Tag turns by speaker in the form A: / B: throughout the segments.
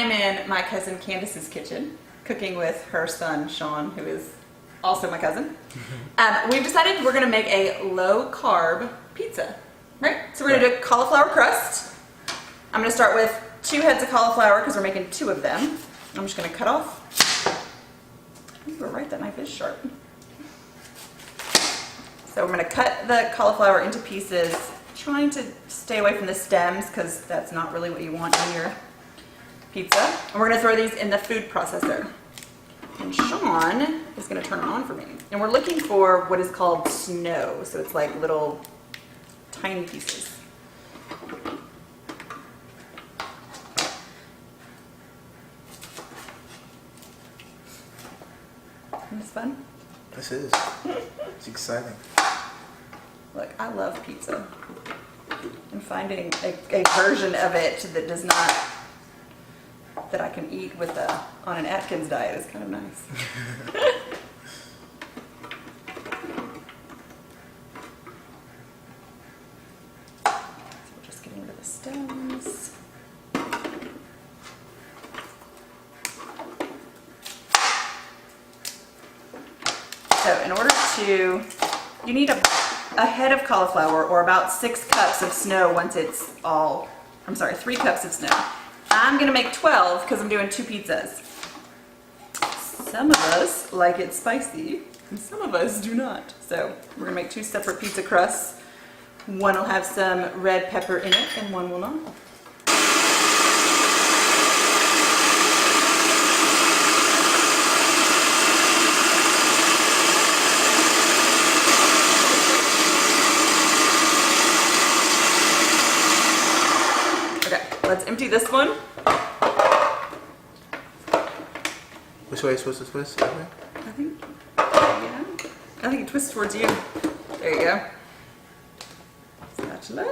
A: am in my cousin Candace's kitchen, cooking with her son Sean, who is also my cousin. We've decided we're gonna make a low carb pizza, right? So we're gonna do cauliflower crust. I'm gonna start with 2 heads of cauliflower because we're making 2 of them. I'm just gonna cut off. You were right, that knife is sharp. So we're gonna cut the cauliflower into pieces, trying to stay away from the stems because that's not really what you want in your pizza. And we're gonna throw these in the food processor. And Sean is gonna turn them on for me. And we're looking for what is called snow. So it's like little tiny pieces. Isn't this fun?
B: This is. It's exciting.
A: Look, I love pizza. And finding a version of it that does not, that I can eat with on an Atkins diet is kind of nice. So we're just getting rid of the stems. So in order to, you need a head of cauliflower or about 6 cups of snow once it's all, I'm sorry, 3 cups of snow. I'm gonna make 12 because I'm doing 2 pizzas. Some of us like it spicy and some of us do not. So we're gonna make 2 separate pizza crusts. One will have some red pepper in it and one will not. Let's empty this one.
B: Which way are you supposed to twist? That way?
A: I think, yeah. I think it twists towards you. There you go. Spatula.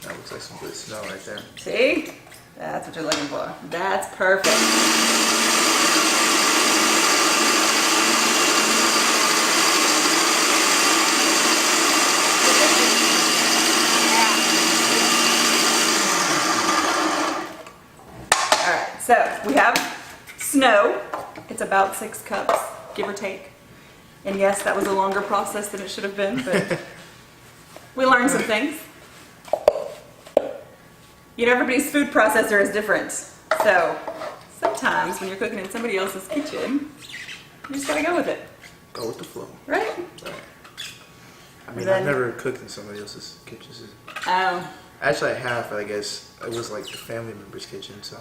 B: That looks like some good snow right there.
A: See? That's what you're looking for. That's perfect. So we have snow. It's about 6 cups, give or take. And yes, that was a longer process than it should have been, but we learned some things. You know, everybody's food processor is different. So sometimes when you're cooking in somebody else's kitchen, you just gotta go with it.
B: Go with the flow.
A: Right?
B: I mean, I've never cooked in somebody else's kitchen.
A: Oh.
B: Actually, I have, but I guess it was like the family member's kitchen, so.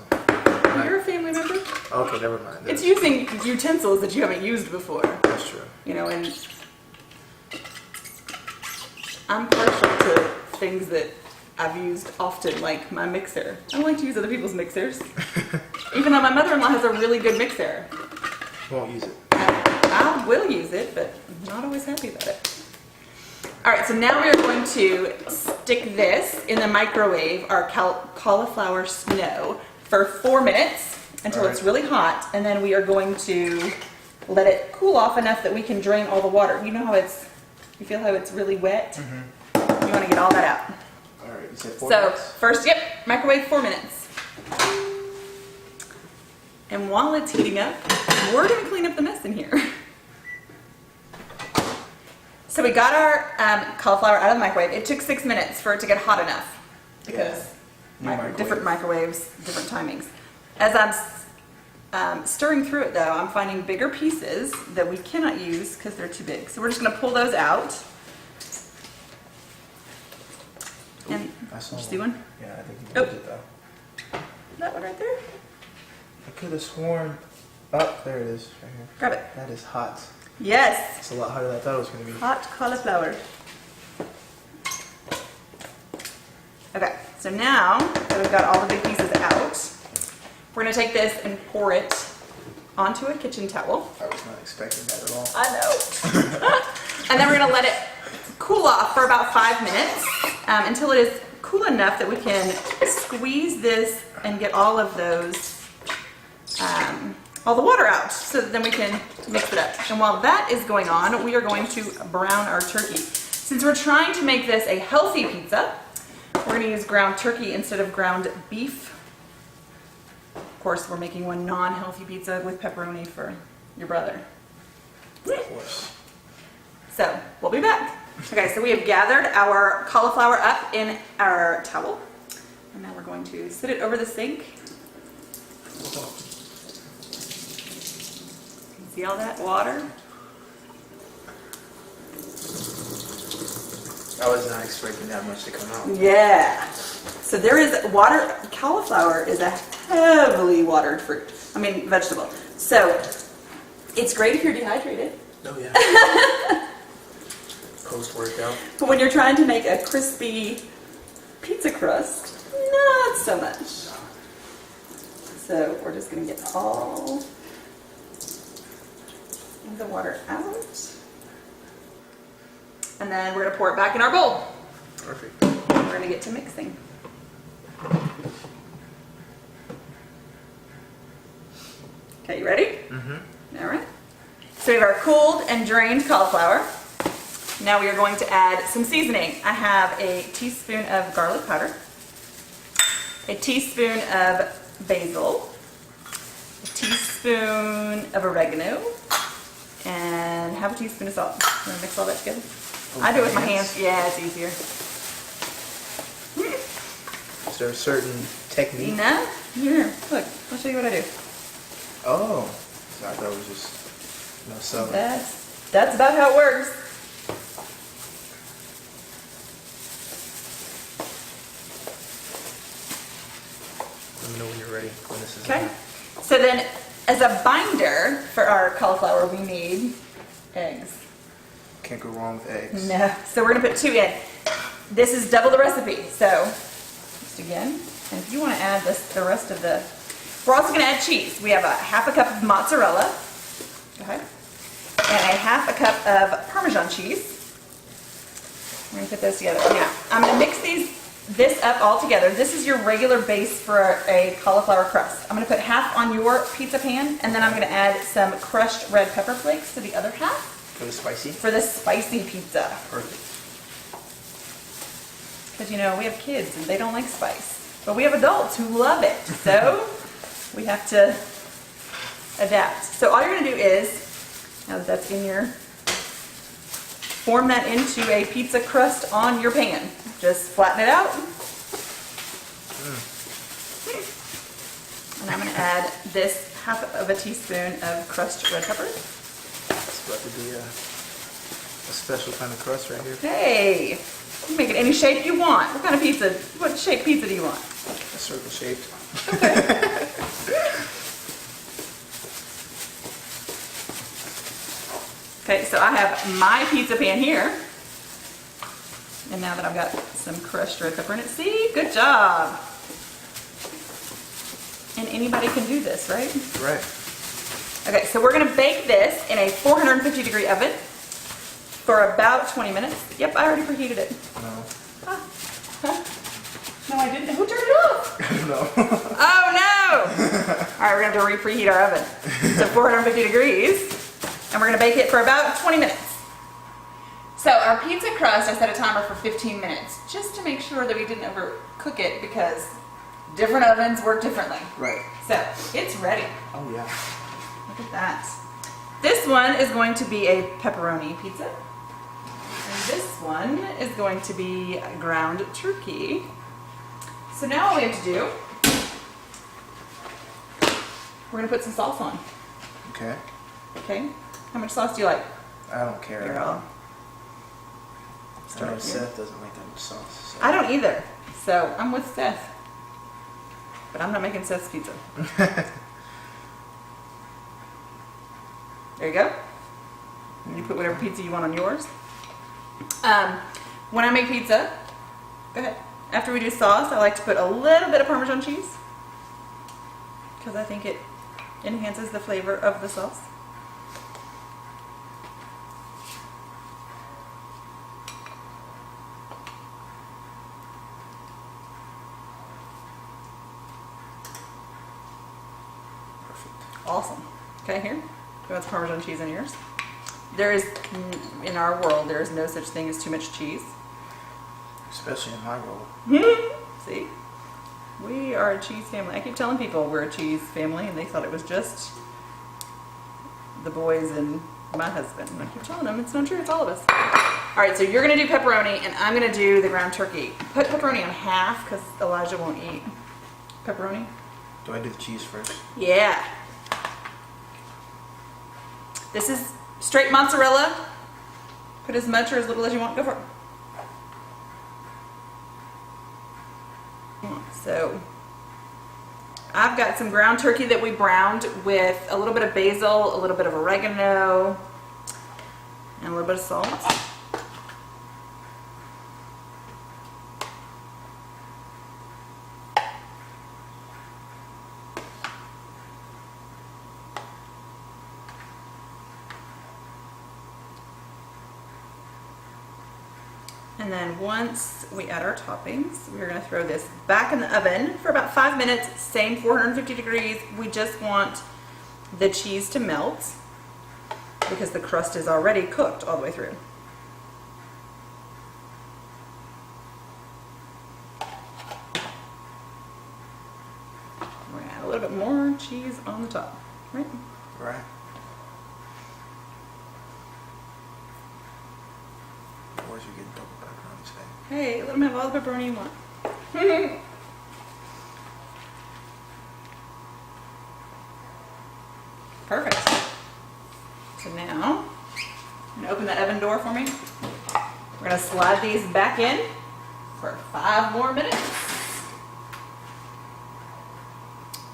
A: You're a family member?
B: Okay, never mind.
A: It's using utensils that you haven't used before.
B: That's true.
A: You know, and I'm partial to things that I've used often, like my mixer. I don't like to use other people's mixers. Even though my mother-in-law has a really good mixer.
B: Won't use it.
A: I will use it, but I'm not always happy about it. All right, so now we are going to stick this in the microwave, our cauliflower snow, for 4 minutes until it's really hot, and then we are going to let it cool off enough that we can drain all the water. You know how you feel how it's really wet? Mm-hmm. You want to get all that out.
B: All right, you said 4 minutes?
A: So first, microwave 4 minutes. And while it's heating up, we're going to clean up the mess in here. So we got our cauliflower out of the microwave. It took 6 minutes for it to get hot enough because different microwaves, different timings. As I'm stirring through it though, I'm finding bigger pieces that we cannot use because they're too big. So we're just going to pull those out.
B: Ooh,
A: and
B: I saw
A: see one?
B: Yeah, I think you moved it though.
A: That one right there?
B: I could have sworn. Oh, there it is, right here.
A: Grab it.
B: That is hot.
A: Yes.
B: It's a lot hotter than I thought it was going to be.
A: Hot cauliflower. Okay, so now that we've got all the big pieces out, we're going to take this and pour it onto a kitchen towel.
B: I was not expecting that at all.
A: I know. And then we're going to let it cool off for about 5 minutes until it is cool enough that we can squeeze this and get all of those, all the water out, so that then we can mix it up. And while that is going on, we are going to brown our turkey. Since we're trying to make this a healthy pizza, We're gonna use ground turkey instead of ground beef. Of course, we're making one non-healthy pizza with pepperoni for your brother.
B: Of course.
A: So, we'll be back. Okay, so we have gathered our cauliflower up in our towel. And now we're going to sit it over the sink. See all that water?
B: I was not expecting that much to come out.
A: Yeah. So there is water. Cauliflower is a heavily watered fruit. I mean, vegetable. So it's great if you're dehydrated.
B: Oh yeah. Post-workout.
A: But when you're trying to make a crispy pizza crust, not so much. So we're just going to get all of the water out. And then we're going to pour it back in our bowl.
B: Perfect.
A: And we're going to get to mixing. Okay, you ready?
B: Mm-hmm.
A: All right. So we have our cooled and drained cauliflower. Now we are going to add some seasoning. I have a teaspoon of garlic powder, a teaspoon of basil, a teaspoon of oregano, and half a teaspoon of salt. I'm going to mix all that together. I do it with my hands. Yeah, it's easier.
B: Is there a certain technique?
A: No? Here, look. I'll show you what I do.
B: Oh. So I thought it was just no selling.
A: That's about how it works.
B: Let me know when you're ready. When this is
A: Okay.
B: done.
A: So then, as a binder for our cauliflower, we need eggs.
B: Can't go wrong with eggs.
A: No. So we're going to put 2 in. This is double the recipe. So, just again. And if you want to add the rest of the... We're also going to add cheese. We have a half a cup of mozzarella. Okay. And a half a cup of Parmesan cheese. We're going to put those together. Now, I'm going to mix this up all together. This is your regular base for a cauliflower crust. I'm going to put half on your pizza pan, and then I'm going to add some crushed red pepper flakes to the other half.
B: For the spicy?
A: For the spicy pizza.
B: Perfect.
A: Because, you know, we have kids and they don't like spice. But we have adults who love it. So we have to adapt. So all you're going to do is, now that that's in your, form that into a pizza crust on your pan. Just flatten it out. And I'm going to add this half of a teaspoon of crushed red pepper.
B: It's about to be a special kind of crust right here.
A: Hey, you can make it any shape you want. What kind of pizza, what shape pizza do you want?
B: A circle shaped.
A: Okay, so I have my pizza pan here. And now that I've got some crushed red pepper in it, see, good job. And anybody can do this, right?
B: Right.
A: Okay, so we're gonna bake this in a 450-degree oven for about 20 minutes. Yep, I already preheated it.
B: No.
A: Huh? No, I didn't. Who turned it off?
B: No.
A: Oh no! All right, we're gonna have to preheat our oven to 450 degrees, and we're gonna bake it for about 20 minutes. So our pizza crust, I set a timer for 15 minutes, just to make sure that we didn't overcook it, because different ovens work differently.
B: Right.
A: So it's ready.
B: Oh yeah.
A: Look at that. This one is going to be a pepperoni pizza. And this one is going to be ground turkey. So now all we have to do, we're going to put some sauce on.
B: Okay.
A: Okay? How much sauce do you like?
B: I don't care.
A: Here, I'll
B: I
A: start
B: know
A: here.
B: Seth doesn't like that much sauce. So.
A: I don't either. So I'm with Seth. But I'm not making Seth's pizza. There you go. And you put whatever pizza you want on yours. When I make pizza, go ahead. After we do sauce, I like to put a little bit of Parmesan cheese, because I think it enhances the flavor of the sauce.
B: Perfect.
A: Awesome. Okay, here. You want some Parmesan cheese in yours? There is, in our world, there is no such thing as too much cheese.
B: Especially in my role.
A: See? We are a cheese family. I keep telling people we're a cheese family, and they thought it was just the boys and my husband. And I keep telling them it's not true, it's all of us. All right, so you're gonna do pepperoni, and I'm gonna do the ground turkey. Put pepperoni on half, because Elijah won't eat pepperoni.
B: Do I do the cheese first?
A: Yeah. This is straight mozzarella. Put as much or as little as you want. Go for it. So I've got some ground turkey that we browned with a little bit of basil, a little bit of oregano, and a little bit of salt. And then once we add our toppings, we're gonna throw this back in the oven for about 5 minutes, same 450 degrees. We just want the cheese to melt because the crust is already cooked all the way through. We're gonna add a little bit more cheese on the top, right?
B: Right. Boys are getting double pepperoni today.
A: Hey, let them have all the pepperoni you want. Perfect. So now, I'm gonna open the oven door for me. We're gonna slide these back in for 5 more minutes.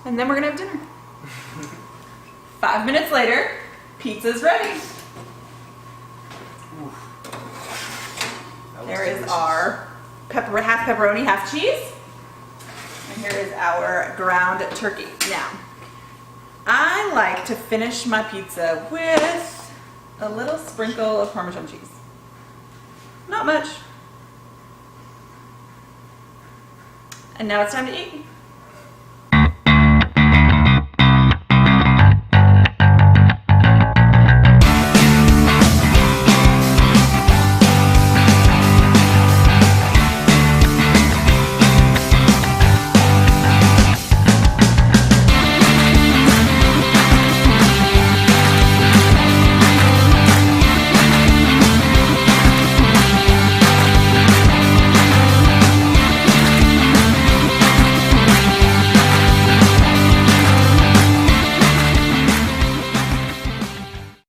A: And then we're gonna have dinner. 5 minutes later, pizza's ready. There is our half pepperoni, half cheese. And here is our ground turkey. Now, I like to finish my pizza with a little sprinkle of Parmesan cheese. Not much. And now it's time to eat.